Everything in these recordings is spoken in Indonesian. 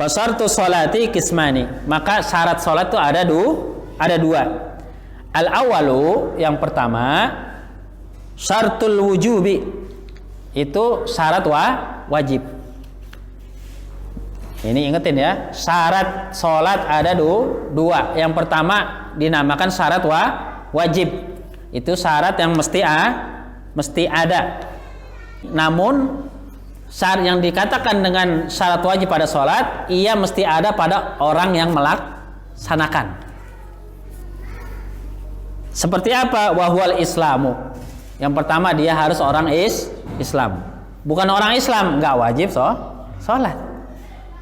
Wa syartu sholati kismani. Maka syarat sholat itu ada dua. Al awalu, yang pertama, syartul wujubi. Itu syarat wajib. Ini ingetin ya, syarat sholat ada dua. Yang pertama dinamakan syarat wajib. Itu syarat yang mesti ada. Namun syarat yang dikatakan dengan syarat wajib pada sholat, ia mesti ada pada orang yang melaksanakan. Seperti apa? Wahwal islamu. Yang pertama dia harus orang Islam. Bukan orang Islam nggak wajib sholat.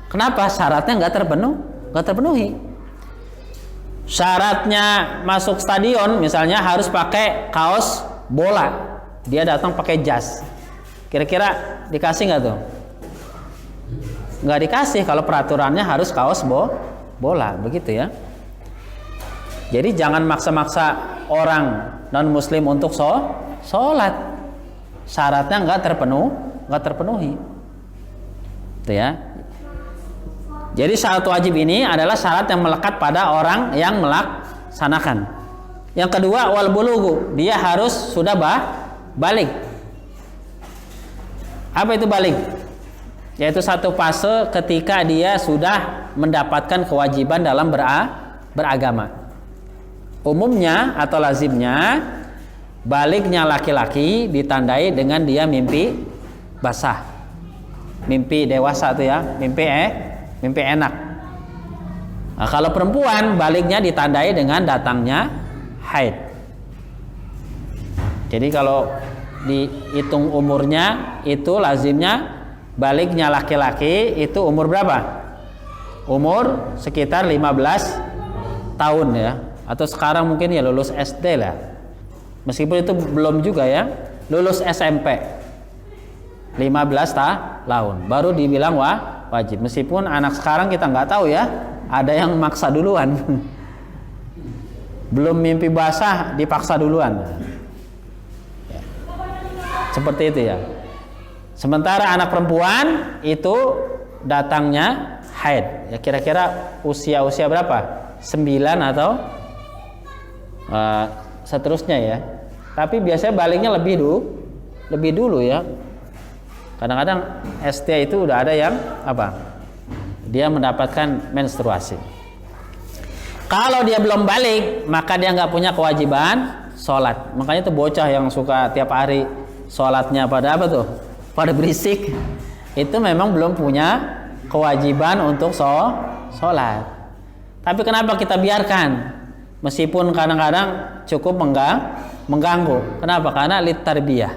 Kenapa? Syaratnya nggak terpenuhi. Syaratnya masuk stadion misalnya harus pakai kaos bola. Dia datang pakai jas. Kira-kira dikasih nggak tuh? Nggak dikasih kalau peraturannya harus kaos bola, begitu ya. Jadi jangan maksa-maksa orang non muslim untuk sholat. Syaratnya nggak terpenuhi. Itu ya. Jadi syarat wajib ini adalah syarat yang melekat pada orang yang melaksanakan. Yang kedua, wal bulugu, dia harus sudah balik. Apa itu balik? Yaitu satu fase ketika dia sudah mendapatkan kewajiban dalam beragama. Umumnya atau lazimnya baliknya laki-laki ditandai dengan dia mimpi basah. Mimpi dewasa itu ya, mimpi enak. Nah, kalau perempuan baliknya ditandai dengan datangnya haid. Jadi kalau dihitung umurnya itu lazimnya baliknya laki-laki itu umur berapa? Umur sekitar 15 tahun ya. Atau sekarang mungkin ya lulus SD lah. Meskipun itu belum juga ya. Lulus SMP 15 tahun baru dibilang wajib. Meskipun anak sekarang kita nggak tahu ya, ada yang maksa duluan. Belum mimpi basah dipaksa duluan. Ya. Seperti itu ya. Sementara anak perempuan itu datangnya haid. Ya kira-kira usia berapa? 9 atau seterusnya ya. Tapi biasanya baliknya lebih dulu ya. Kadang-kadang ST itu udah ada yang apa? Dia mendapatkan menstruasi. Kalau dia belum balik, maka dia nggak punya kewajiban sholat. Makanya itu bocah yang suka tiap hari sholatnya pada apa tuh? Pada berisik. Itu memang belum punya kewajiban untuk sholat. Tapi kenapa kita biarkan? Meskipun kadang-kadang cukup mengganggu. Kenapa? Karena litarbiyah,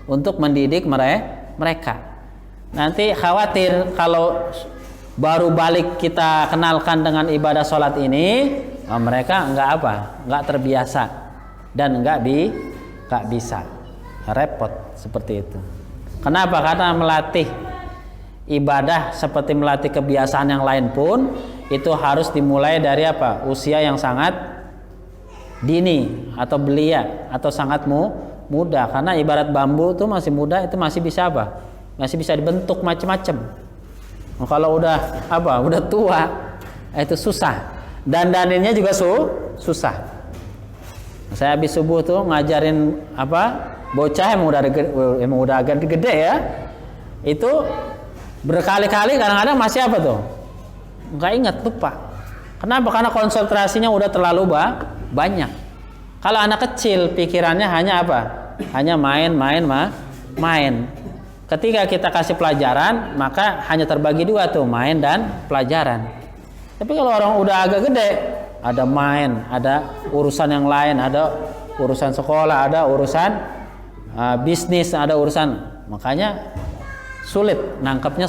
untuk mendidik mereka. Nanti khawatir kalau baru balik kita kenalkan dengan ibadah sholat ini, mereka nggak terbiasa dan nggak bisa, repot seperti itu. Kenapa? Karena melatih ibadah seperti melatih kebiasaan yang lain pun itu harus dimulai dari apa? Usia yang sangat dini atau belia atau sangat muda. Karena ibarat bambu itu masih muda, itu masih bisa apa? Masih bisa dibentuk macam-macam. Kalau udah tua, itu susah. Dandaninnya juga susah. Saya habis subuh tuh ngajarin bocah yang udah agak gede ya. Itu berkali-kali kadang-kadang masih nggak ingat, lupa. Kenapa? Karena konsentrasinya udah terlalu banyak. Kalau anak kecil pikirannya hanya hanya main. Ketika kita kasih pelajaran, maka hanya terbagi dua tuh, main dan pelajaran. Tapi kalau orang udah agak gede, ada main, ada urusan yang lain, ada urusan sekolah, ada urusan bisnis, ada urusan, makanya sulit nangkapnya,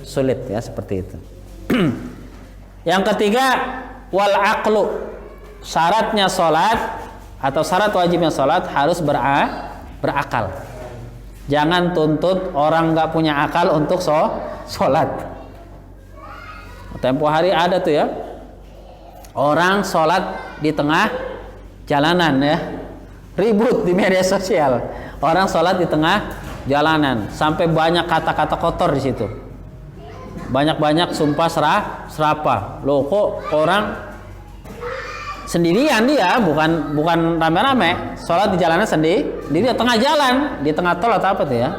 sulit ya, seperti itu. Yang ketiga, wal aqlu, syaratnya sholat atau syarat wajibnya sholat harus berakal. Jangan tuntut orang nggak punya akal untuk sholat. Tempo hari ada tuh ya, orang sholat di tengah jalanan ya, ribut di media sosial. Orang sholat di tengah jalanan sampai banyak kata-kata kotor di situ. banyak-banyak sumpah serapah. Loh kok orang sendirian dia, bukan rame-rame, sholat di jalannya sendiri di tengah jalan, di tengah tol atau apa tuh ya.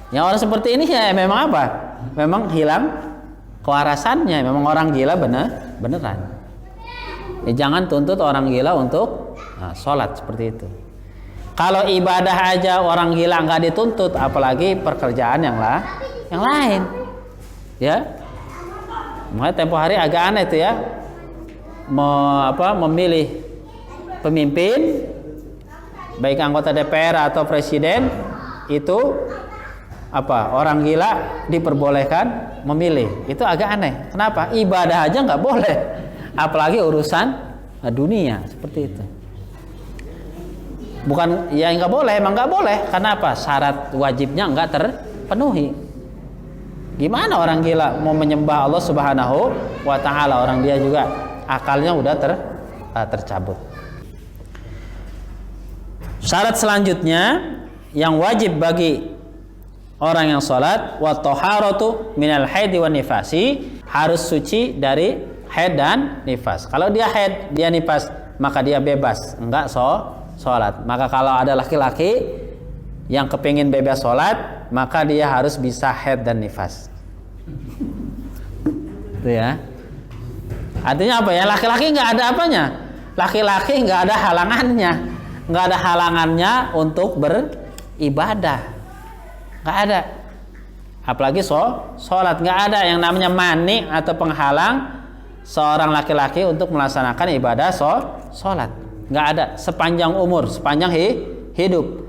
Yang orang seperti ini ya memang apa? Memang hilang kewarasannya, memang orang gila beneran. Jangan tuntut orang gila untuk sholat seperti itu. Kalau ibadah aja orang gila nggak dituntut, apalagi pekerjaan yang lain, ya. Makanya tempo hari agak aneh itu ya, memilih pemimpin, baik anggota DPR atau presiden, itu orang gila diperbolehkan memilih. Itu agak aneh. Kenapa? Ibadah aja nggak boleh, apalagi urusan dunia seperti itu. Bukan ya nggak boleh, emang nggak boleh. Karena apa? Syarat wajibnya nggak terpenuhi. Gimana orang gila mau menyembah Allah Subhanahu wa Ta'ala? Orang dia juga akalnya udah tercabut. Syarat selanjutnya yang wajib bagi orang yang sholat, wa taharatu minal haid wa nifasi, harus suci dari haid dan nifas. Kalau dia haid, dia nifas, maka dia bebas, enggak sholat. Maka kalau ada laki-laki yang kepingin bebas sholat, maka dia harus bisa haid dan nifas. Itu ya. Artinya apa ya? Laki-laki nggak ada apanya. Laki-laki nggak ada halangannya untuk beribadah. Nggak ada. Apalagi sholat, nggak ada yang namanya mani atau penghalang seorang laki-laki untuk melaksanakan ibadah sholat. Nggak ada sepanjang umur, sepanjang hidup.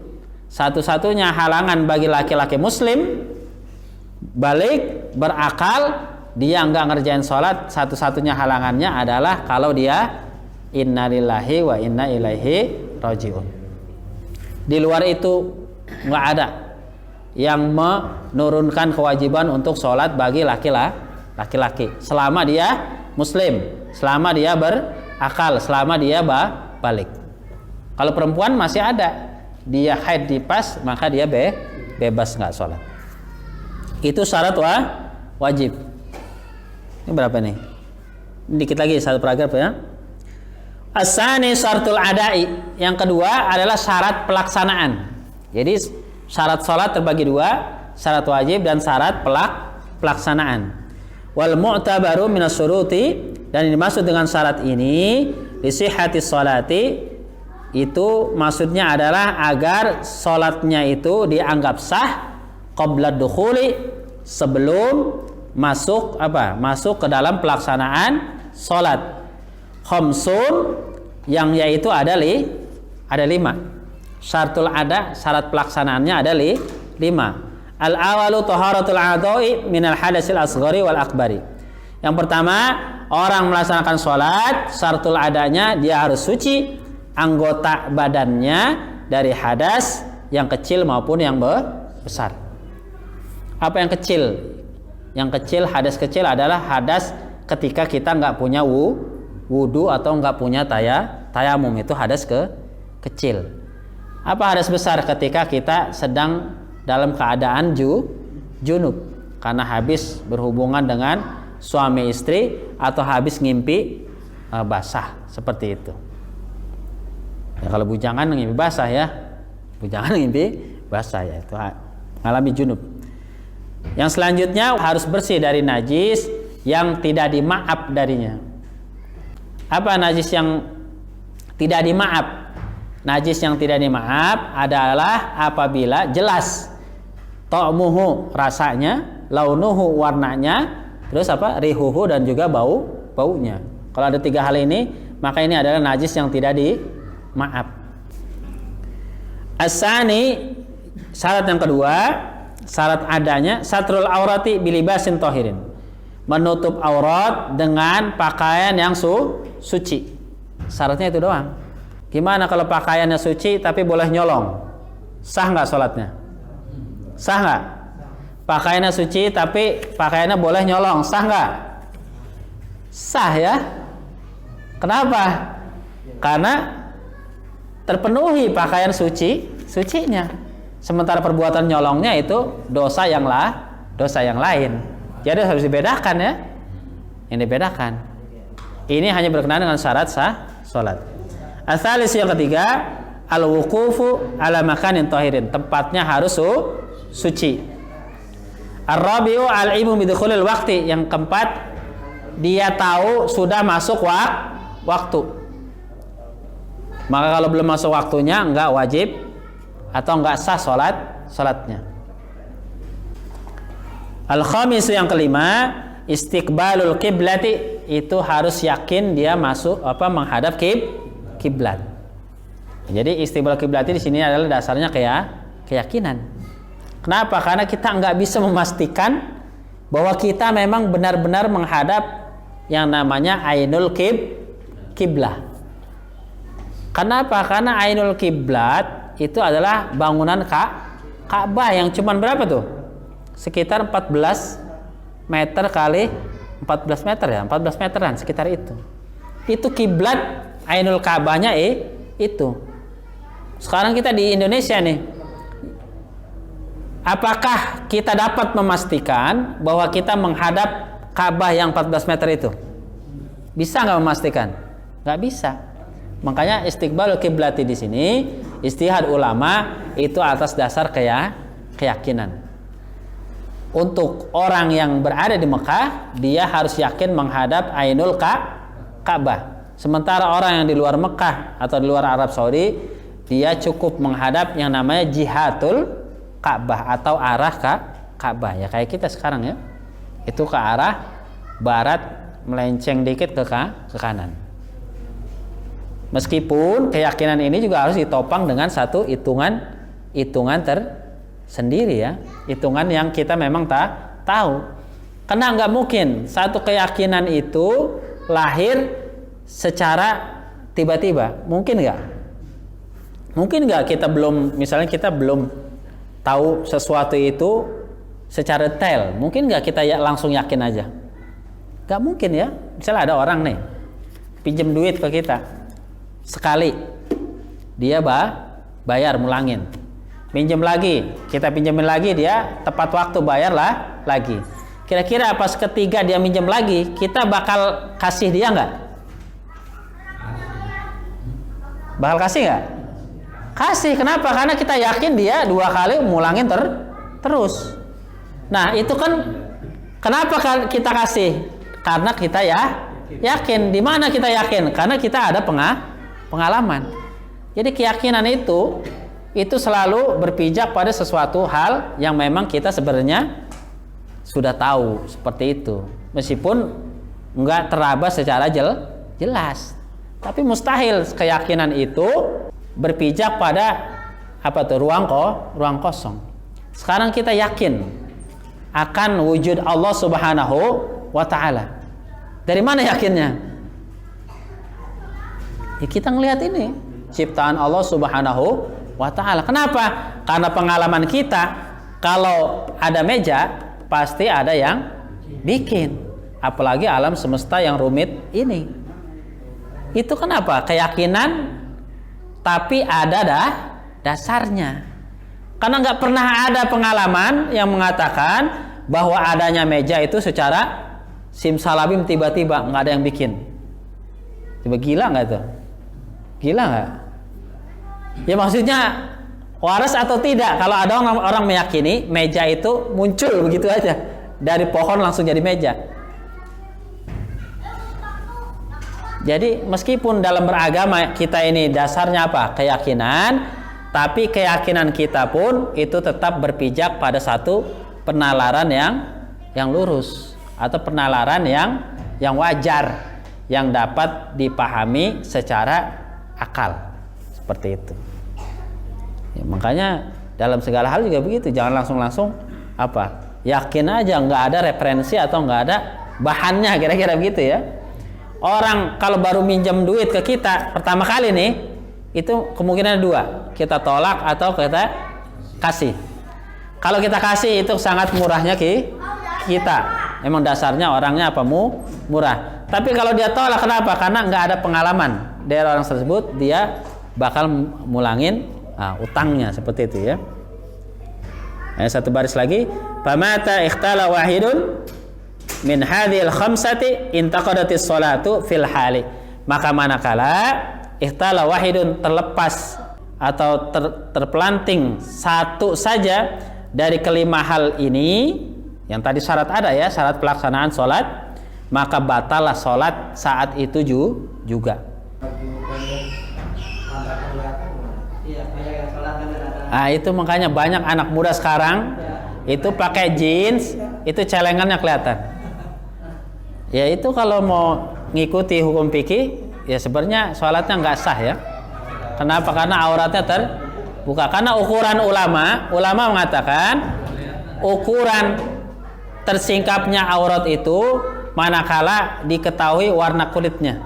Satu-satunya halangan bagi laki-laki muslim balik berakal, dia nggak ngerjain sholat, satu-satunya halangannya adalah kalau dia innalillahi wa inna ilaihi rajiun. Di luar itu nggak ada yang menurunkan kewajiban untuk sholat bagi laki-laki selama dia muslim, selama dia berakal, selama dia balik. Kalau perempuan masih ada, dia haid nifas, maka dia bebas nggak sholat. Itu syarat wajib. Ini berapa nih? Dikit lagi satu paragraf ya. As-sani syaratul adai. Yang kedua adalah syarat pelaksanaan. Jadi syarat sholat terbagi dua, syarat wajib dan syarat pelaksanaan. Wal mu'tabaru minas syuruti, dan yang dimaksud dengan syarat ini li sihhatis sholati, itu maksudnya adalah agar sholatnya itu dianggap sah qabla dukhuli, sebelum masuk ke dalam pelaksanaan sholat. Khamsun, yang yaitu ada 5. Syaratul ada, syarat pelaksanaannya ada 5. Al-awalu taharatul a'dha'i minal hadasil asghari wal akbari. Yang pertama, orang melaksanakan sholat, syaratul adanya dia harus suci anggota badannya dari hadas yang kecil maupun yang besar. Apa yang kecil? Yang kecil, hadas kecil adalah hadas ketika kita nggak punya wudu atau nggak punya tayamum, itu hadas kecil. Apa hadas besar? Ketika kita sedang dalam keadaan junub karena habis berhubungan dengan suami istri atau habis ngimpi basah, seperti itu. Ya, kalau bujangan ngimpi basah ya, bujangan ngimpi basah ya, itu mengalami junub. Yang selanjutnya harus bersih dari najis yang tidak dimaaf darinya. Apa najis yang tidak dimaaf? Najis yang tidak dimaaf adalah apabila jelas ta'muhu rasanya, launuhu warnanya, terus rihuhu dan juga baunya. Kalau ada 3 hal ini, maka ini adalah najis yang tidak dimaaf. As-sani, syarat yang kedua, syarat adanya satrul aurati bilibasin tohirin, menutup aurat dengan pakaian yang suci. Syaratnya itu doang. Gimana kalau pakaiannya suci tapi boleh nyolong? Sah nggak sholatnya? Sah nggak? Pakaiannya suci tapi pakaiannya boleh nyolong, sah nggak? Sah ya. Kenapa? Karena terpenuhi pakaian sucinya. Sementara perbuatan nyolongnya itu dosa yang lain. Jadi harus dibedakan ya. Ini dibedakan. Ini hanya berkenaan dengan syarat sah salat. Asalis yang ketiga, al-wuqufu ala makanin tahirin. Tempatnya harus suci. Ar-rabi'u al-ilmu bidukhulil waqti. Yang keempat, dia tahu sudah masuk waktu. Maka kalau belum masuk waktunya enggak wajib atau enggak sah salatnya. Al-khamis yang kelima, istiqbalul kiblati. Itu harus yakin dia menghadap kiblat. Jadi istiqbal kiblat di sini adalah dasarnya keyakinan. Kenapa? Karena kita nggak bisa memastikan bahwa kita memang benar-benar menghadap yang namanya ainul kiblah. Kenapa? Karena ainul kiblat itu adalah bangunan Ka'bah yang cuman berapa tuh? Sekitar 14 meter kali 14 meter ya, 14 meteran sekitar itu. Itu kiblat ainul Ka'bahnya itu. Sekarang kita di Indonesia nih. Apakah kita dapat memastikan bahwa kita menghadap Ka'bah yang 14 meter itu? Bisa nggak memastikan? Nggak bisa. Makanya istiqbalul kiblati di sini ijtihad ulama itu atas dasar keyakinan. Untuk orang yang berada di Mekah, dia harus yakin menghadap ainul Ka'bah. Sementara orang yang di luar Mekah atau di luar Arab Saudi, dia cukup menghadap yang namanya jihatul Ka'bah atau arah Ka'bah. Ya kayak kita sekarang ya. Itu ke arah barat, melenceng dikit ke kanan. Meskipun keyakinan ini juga harus ditopang dengan satu hitungan tersendiri ya, hitungan yang kita memang tahu. Karena nggak mungkin satu keyakinan itu lahir secara tiba-tiba. Mungkin nggak? Mungkin nggak kita belum tahu sesuatu itu secara detail. Mungkin nggak kita langsung yakin aja? Nggak mungkin ya. Misalnya ada orang nih pinjam duit ke kita sekali, dia bayar mulangin. Pinjam lagi, kita pinjemin lagi, dia tepat waktu bayar lagi. Kira-kira pas ketiga dia minjem lagi, kita bakal kasih dia nggak? Bakal kasih nggak? Kasih. Kenapa? Karena kita yakin dia 2 kali mulangin terus. Nah itu kan kenapa kita kasih? Karena kita yakin. Di mana kita yakin? Karena kita ada pengalaman. Jadi keyakinan itu selalu berpijak pada sesuatu hal yang memang kita sebenarnya sudah tahu seperti itu, meskipun enggak teraba secara jelas. Tapi mustahil keyakinan itu berpijak pada ruang kosong. Sekarang kita yakin akan wujud Allah Subhanahu wa ta'ala. Dari mana yakinnya? Ya, kita ngelihat ini ciptaan Allah Subhanahu wa ta'ala. Kenapa? Karena pengalaman kita, kalau ada meja pasti ada yang bikin, apalagi alam semesta yang rumit ini. Itu kenapa? Keyakinan, tapi ada dasarnya. Karena nggak pernah ada pengalaman yang mengatakan bahwa adanya meja itu secara simsalabim tiba-tiba nggak ada yang bikin. Coba gila nggak tuh? Gila nggak? Ya maksudnya waras atau tidak? Kalau ada orang meyakini meja itu muncul begitu aja dari pohon langsung jadi meja. Jadi meskipun dalam beragama kita ini dasarnya apa? Keyakinan, tapi keyakinan kita pun itu tetap berpijak pada satu penalaran yang lurus atau penalaran yang wajar, yang dapat dipahami secara akal. Seperti itu. Ya, makanya dalam segala hal juga begitu, jangan langsung yakin aja, nggak ada referensi atau nggak ada bahannya, kira-kira begitu ya. Orang kalau baru minjem duit ke kita pertama kali nih, itu kemungkinan 2, kita tolak atau kita kasih. Kalau kita kasih itu sangat murahnya kita, emang dasarnya orangnya murah. Tapi kalau dia tolak, kenapa? Karena nggak ada pengalaman dari orang tersebut, dia bakal mulangin utangnya, seperti itu ya. Satu baris lagi, famata ikhtala wahidun min hadhil khamsati intaqadatis sholatu fil hali. Maka manakala ihtala wahidun, terlepas atau terpelanting satu saja dari kelima hal ini, yang tadi syarat ada ya, syarat pelaksanaan sholat, maka batalah sholat saat itu juga. Nah, itu makanya banyak anak muda sekarang itu pakai jeans, itu celengannya kelihatan. Ya itu kalau mau ngikuti hukum fikih, ya sebenarnya sholatnya nggak sah ya. Kenapa? Karena auratnya terbuka. Karena ukuran ulama mengatakan ukuran tersingkapnya aurat itu manakala diketahui warna kulitnya.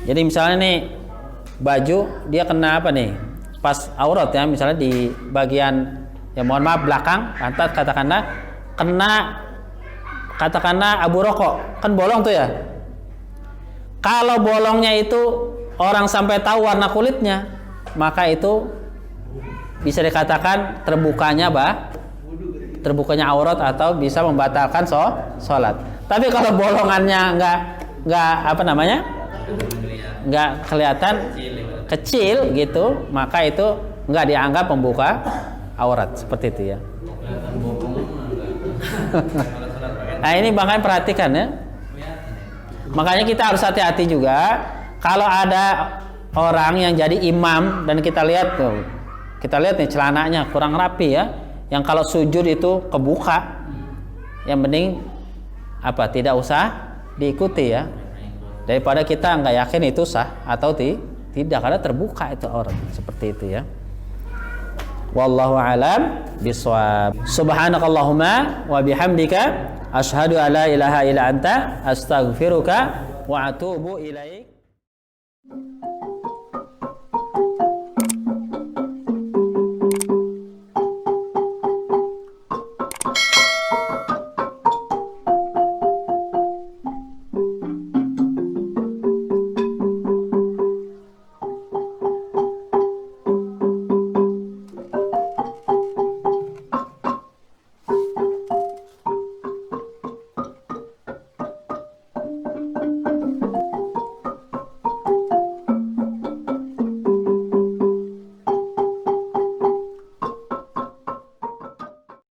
Jadi misalnya nih baju dia kena apa nih? Pas aurat ya, misalnya di bagian ya mohon maaf belakang, pantat katakanlah abu rokok, kan bolong tuh ya. Kalau bolongnya itu orang sampai tahu warna kulitnya, maka itu bisa dikatakan terbukanya aurat atau bisa membatalkan sholat. Tapi kalau bolongannya nggak kelihatan kecil gitu, maka itu nggak dianggap membuka aurat, seperti itu ya. Nah ini makanya perhatikan ya. Makanya kita harus hati-hati juga. Kalau ada orang yang jadi imam dan kita lihat nih celananya kurang rapi ya, yang kalau sujud itu kebuka, yang mending tidak usah diikuti ya, daripada kita nggak yakin itu sah atau tidak, karena terbuka itu orang seperti itu ya. Wallahu alam bisawab. Subhanakallahumma wa bihamdika asyhadu an la ilaha illa anta astaghfiruka wa atubu ilaik.